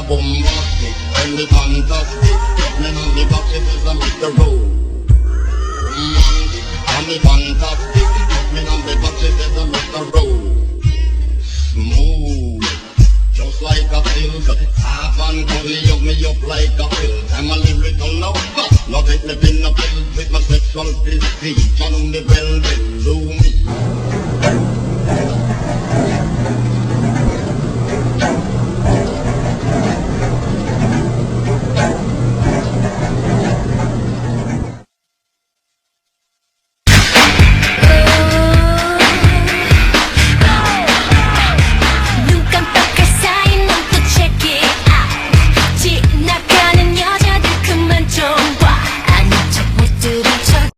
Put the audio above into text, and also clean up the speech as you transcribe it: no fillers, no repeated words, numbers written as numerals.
bombastic, when me fantastic. Me on the box it is a Mr. Rowe. And me fantastic, me on the box it is a Mr. Rowe. Smooth, just like a silk. Half and fully hug me up like a pill. I'm a lyrical lover, not take me pin a pill with my sexual physique. On the velvet blue.